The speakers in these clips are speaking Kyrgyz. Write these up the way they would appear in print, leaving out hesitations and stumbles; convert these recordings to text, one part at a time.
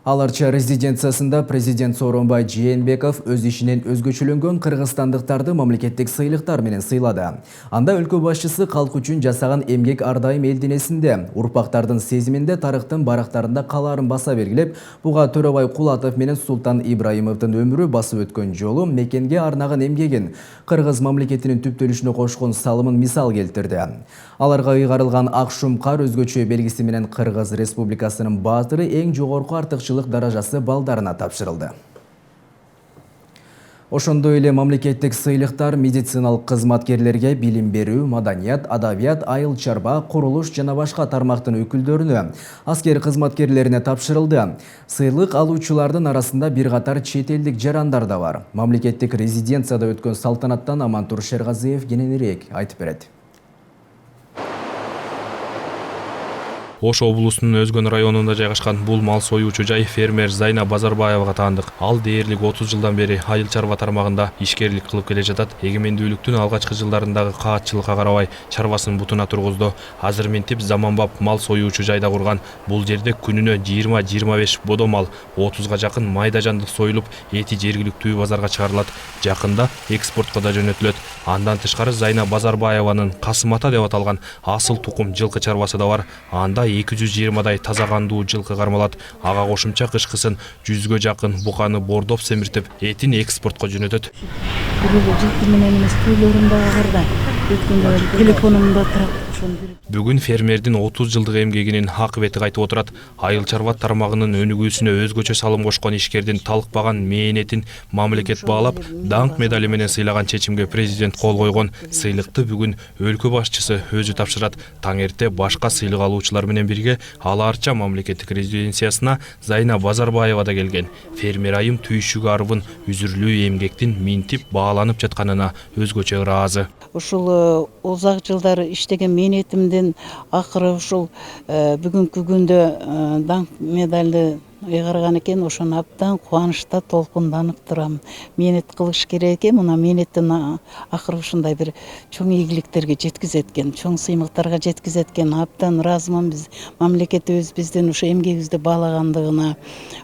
Аларча резиденциясында президент Сооронбай Жээнбеков өз ишинен өзгөчөлөнгөн кыргызстандыктарды мамлекеттик сыйлыктар менен сыйлады. Анда өлкө башчысы калк үчүн жасаган эмгек ар дайым элдин эсинде, урпактардын сезиминде тарыхтын барактарында калаарын баса белгилеп, буга Төрөбай Кулатов менен Султан Ибраимовдун өмүрү басып өткөн жолу, мекенге арнаган эмгегин, кыргыз мамлекетинин түптөлүшүнө кошкон салымын мисал келтирди. Аларга ыйгарылган ак шумкар өзгөчө белгиси менен Кыргыз Республикасынын баатыры эң жогорку артыкчылык даражасы балдарына тапшырылды. Ошондой эле мамлекеттик сыйлыктар медициналык кызматкерлерге билим берүү, маданият, адабият, айыл чарба, курулуш жана башка тармактын өкүлдөрүнө, аскер кызматкерлерине тапшырылды. Сыйлык алуучулардын арасында бир катар чет элдик жарандар да бар. Мамлекеттик резиденцияда өткөн салтанаттан Амантур Шергазиев кененирээк айтып берет. Ош облусунун Өзгөн районунда жайгашкан бул мал союучу жай фермер Зайна Базарбаевага таандык. Ал дээрлик 30 жылдан бери айыл чарба тармагында ишкерлик кылып келе жатат. Эгемендүүлүктүн алгачкы жылдарындагы каатчылыкка карабай чарбасын бутуна тургузду. Азыр ментип заманбап мал союучу жайда курган. Бул жерде күнүнө 20-25 бодо мал, 30га жакын майда жандык союлуп, эти жергиликтүү базарга чыгарылат. Жакында экспортко да жөнөтүлөт. Андан тышкары Зайна Базарбаеванын Касым ата деп аталган асыл тукум жылкы чарбасы да бар. Анда 220дай таза кандуу жылкы кармалат. Ага кошумча кышкысын 100гө жакын буканы бордоп семиртип, этин экспортко жөнөтөт. Жылкы менен эмес, үйлөрүмдө карда, өткөндө телефонумда турат. Бүгүн фермердин 30 жылдык эмгегинин акыбети кайтып отурат. Айыл чарба тармагынын өнүгүүсүнө өзгөчө салым кошкон ишкердин талкпаган мээнетин мамлекет баалап, даңк медали менен сыйлаган чечимге президент кол койгон. Сыйлыкты бүгүн өлкө башчысы өзү тапшырат. Таң эрте башка сыйлык алуучулар менен бирге Аларча мамлекеттик резиденциясына Зайна Базарбаева да келген. Фермер айым түйшүгү арбын үзүрлүү эмгектин минтип бааланып жатканына өзгөчө ыраазы. Ушул узак жылдары иштеген мээнетимдин акыры ушул бүгүнкү күндө даңк медалды ыйгарган экен. Ошону абдан кубанычта толкунданып турам. Мээнет кылыш керек экен, мына мээнеттин акыры ушундай бир чоң ийгиликтерге жеткизет экен, чоң сыймыктарга жеткизет экен. Абдан ыраазымын биз мамлекетибиз биздин ушу эмгегибизди баалагандыгына.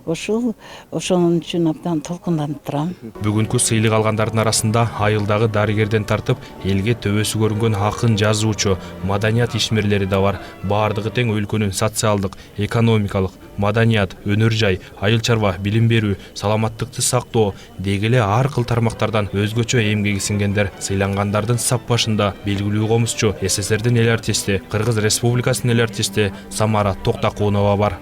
Ошонун үчүн абдан толкунданып турам. Бүгүнкү сыйлык алгандардын арасында айылдагы дарыгерден тартып, элге төбөсү көрүнгөн акын, жазуучу, маданият ишмерлери да бар. Бардыгы тең өлкөнүн социалдык, экономикалык, маданият, өнөр жай, айыл чарба, билим берүү, саламаттыкты сактоо дегеле ар кыл тармактардан өзгөчө эмгеги сиңгендер. Сыйлангандардын сап башында белгилүү комузчу, СССРдин эл артисти, Кыргыз Республикасынын эл артисти Самара Токтакунова бар.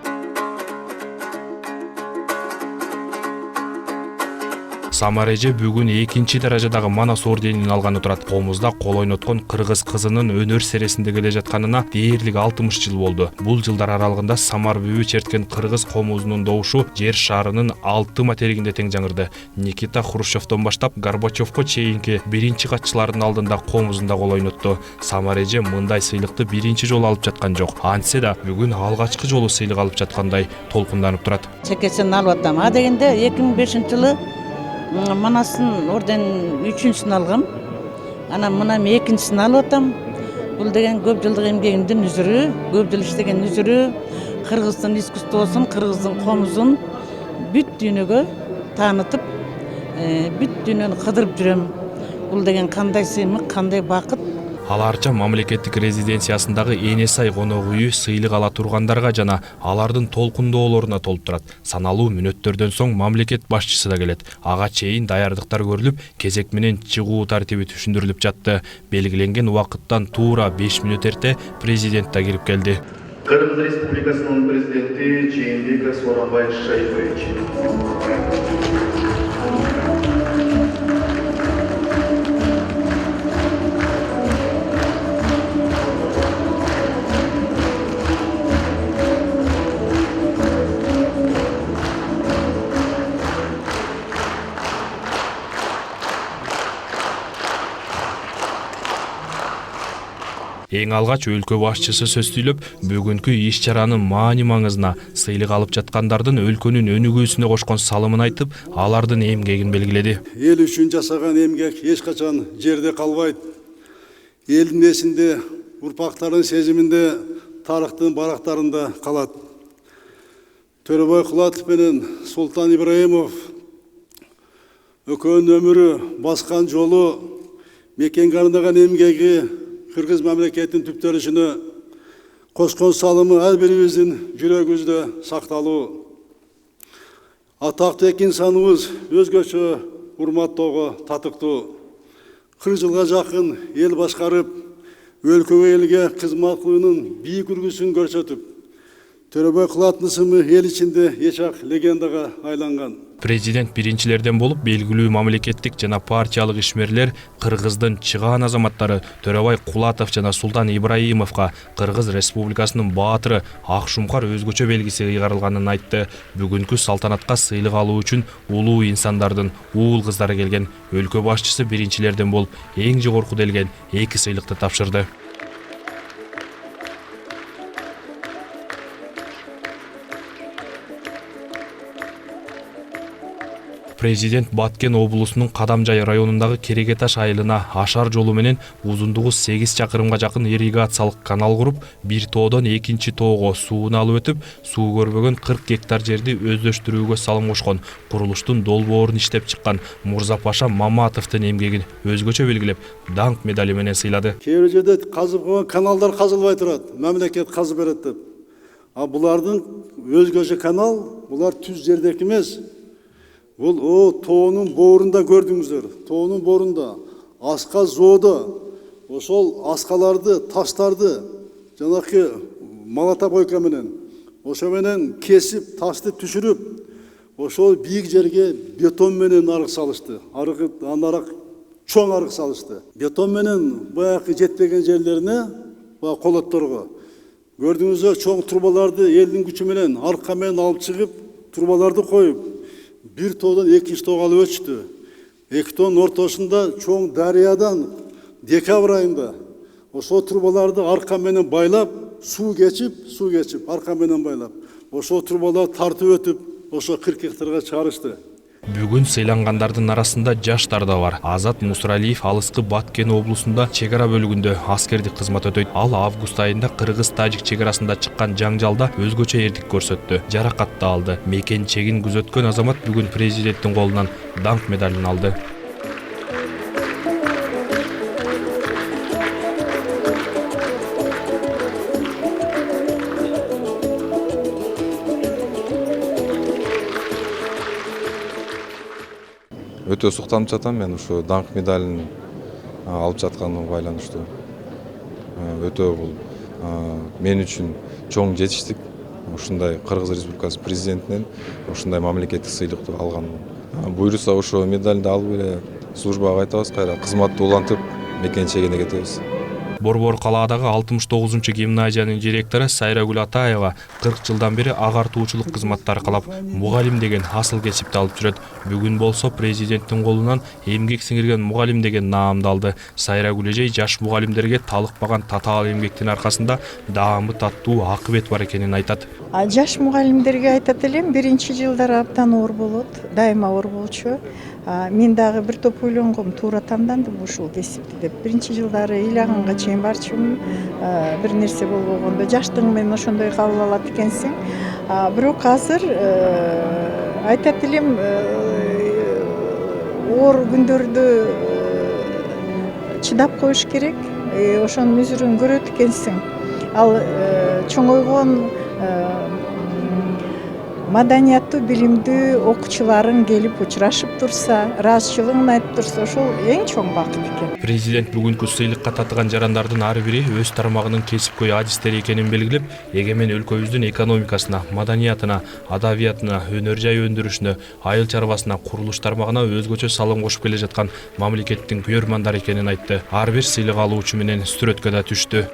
Самара эже бүгүн 2-чи даражадагы Манас орденин алган отурат. Комузда кол ойноткон кыргыз кызынын өнөр сересинде келе жатканына дээрлик 60 жыл болду. Бул жылдар аралыгында Самар бүбү черткен кыргыз комузунун добушу жер шарынын 6 материгинде тең жаңырды. Никита Хрущевдон баштап Горбачевко чейинки биринчи катчылардын алдында комузунда кол ойнотту. Самара эже мындай сыйлыкты биринчи жолу алып жаткан жок. Антсе да бүгүн алгачкы жолу сыйлык алып жаткандай толкунданып турат. Чекесин алып атам. А дегенде 2005-жылы Манастын орден 3-сүн алгам. Анан мына 2-син алып атам. Бул деген көп жылдык эмгегимдин үзүрү, көп жыл иштеген үзүрү, кыргыздын искусствосун, кыргыздын комузун бүт дүйнөгө таанытып, бүт дүйнөнү кыдырып жүрөм. Бул деген кандай сыймык, кандай бакыт. Аларча мамлекеттик резиденциясындагы эне сай конок үйү сыйлык ала тургандарга жана алардын толкундоолоруна толуп турат. Саналуу мүнөттөрдөн соң мамлекет башчысы да келет. Ага чейин даярдыктар көрүлүп, кезек менен чыгуу тартиби түшүндүрүлүп жатты. Белгиленген убакыттан туура 5 мүнөт эрте президент да кирип келди. Кыргыз Республикасынын президенти Жээнбеков Сооронбай Шайхович. Эң алгач өлкө башчысы сөздөйлөп, бүгүнкү иш-чаранын маани-маңызына, сыйлык алып жаткандардын өлкөнүн өнүгүүсүнө кошкон салымын айтып, алардын эмгегин белгиледи. Эл үчүн жасаган эмгек эч качан жерде калбайт. Элдин эсинде, урпактардын сезиминде, тарыхтын барактарында калат. Төрөбай Кулатов менен Султан Ибраимов өкөнүн өмүрү, баскан жолу, мекенге арнаган эмгеги, кыргыз мамлекетинин түптөлүшүнө кошкон салымы ар бирибиздин жүрөгүбүздө сакталуу. Атактуу эки инсаныбыз өзгөчө урматтоого татыктуу. 40 жылга жакын эл башкарып, өлкөгө элге кызмат кылуунун бийик үлгүсүн көрсөтүп, Төрөбай Кулатовдун ысымы эл ичинде эчак легендага айланган. Президент биринчилерден болуп белгилүү мамлекеттик жана партиялык ишмерлер Кыргыздын чыгаан азаматтары Төрөбай Кулатов жана Султан Ибраимовго Кыргыз Республикасынын баатыры Акшумкар өзгөчө белгиси ыйгарылганын айтты. Бүгүнкү салтанатка сыйлык алуу үчүн улуу инсандардын уул кыздары келген. Өлкө башчысы биринчилерден болуп эң жогорку делген 2 сыйлыкты тапшырды. Президент Баткен облусунун Кадамжай районундагы Керегеташ айылына ашар жолу менен узундугу 8 чакырымга жакын ирригациялык канал куруп, бир тоодон экинчи тоого сууну алып өтүп, суу көрбөгөн 40 гектар жерди өздөштүрүүгө салым кошкон. Курулуштун долбоорун иштеп чыккан Мурзапаша Маматовдун эмгегин өзгөчө белгилеп, даңк медали менен сыйлады. Кээ бир жерде казып койгон каналдар казылбай турат, мамлекет казып берет деп. А булардын өзгөчө канал, булар түз жердеки эмес. Бул тоонун боорунда көрдүңүздөр. Тоонун боорунда аска зоодо ошол аскаларды, таштарды жанакы малата бойка менен ошо менен кесип, ташты түшүрүп, ошол бийик жерге бетон менен арык салышты. Анарак чоң арык салышты. Бетон менен баягы жетпеген жерлерине, баягы колотторго көрдүңүздөр, чоң трубаларды элдин күчү менен арка менен алып чыгып, трубаларды коюп, бир тоодон экинчи тоого алып өтүштү. Эки тоонун ортосунда чоң дарыядан декабрь айында ошол трубаларды арка менен байлап, суу кечип, арка менен байлап, ошол трубаларды тартып өтүп, ошо 40 гектарга чыгарышты. Бүгүн сыйлангандардын арасында жаштар да бар. Азат Мусралиев алыскы Баткен облусунда чегара бөлүгүндө аскердик кызмат өтөйт. Ал август айында Кыргыз-Тажик чегарасында чыккан жаңжалда өзгөчө эрдик көрсөттү. Жаракат да алды. Мекен чегин күзөткөн азамат бүгүн президенттин колунан даңк медалин алды. Өтө суктанып жатам мен ушу даңк медалин алып жатканыма байланыштуу. Өтө бул мен үчүн чоң жетиштик. Ушундай Кыргыз Республикасы президентинен ушундай мамлекеттик сыйлыкты алганмын. Буйруса ошо медалды алып эле службага кайтабыз, кайра кызматты улантып, мекен чегине кетебиз. Борбор калаадагы 69-чу гимназиянын директору Сайрагүл Атаева 40 жылдан бери агартуучулук кызматтары калап, мугалим деген асыл кесипти алып жүрөт. Бүгүн болсо президенттин колунан эмгек сиңирген мугалим деген наамды алды. Сайрагүл эжей жаш мугалимдерге талыкпаган татаал эмгектин аркасында даамы таттуу акыбет бар экенин айтат. Жаш мугалимдерге айтат элем, биринчи жылдары абдан оор болот, дайыма оор болчу. Мен дагы бир топ ойлонгом, туура тандандым ушул кесипти деп. Биринчи жылдары ыйлаганга чейин барчумун, бир нерсе болбогондо жаштыгың менен ошондой кабыл алат экенсиң. Бирок азыр айтат элем, оор күндөрдө чыдап коюш керек, ошонун үзүрүн көрөт экенсиң. Ал чоңойгон маданияттуу, билимдүү окуучуларың келип учурашып турса, ыраазычылыгын айтып турса, ошол эң чоң бакыт экен. Президент бүгүнкү сыйлыкка татыган жарандардын ар бири өз тармагынын кесипкөй адистери экенин белгилеп, эгемен өлкөбүздүн экономикасына, маданиятына, адабиятына, өнөр жай өндүрүшүнө, айыл чарбасына, курулуш тармагына өзгөчө салым кошуп келе жаткан мамлекеттин күйөрмандары экенин айтты. Ар бир сыйлык алуучу менен сүрөткө да түштү.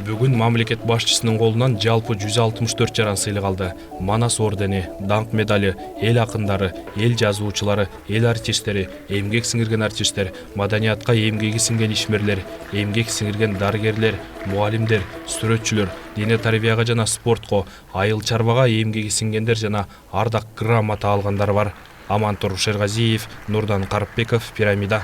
Бүгүн мамлекет башчысынын колунан жалпы 164 жаран сыйлык алды. Манас ордени, даңк медали, эл акындары, эл жазуучулары, эл артисттери, эмгек сиңирген артисттер, маданиятка эмгеги сиңген ишмерлер, эмгек сиңирген дарыгерлер, мугалимдер, сүрөтчүлөр, дине тарбияга жана спортко, айыл чарбага эмгеги сиңгендер жана ардак грамота алгандар бар. Амантур Шерғазиев, Нурдан Қарыпбеков, Пирамида.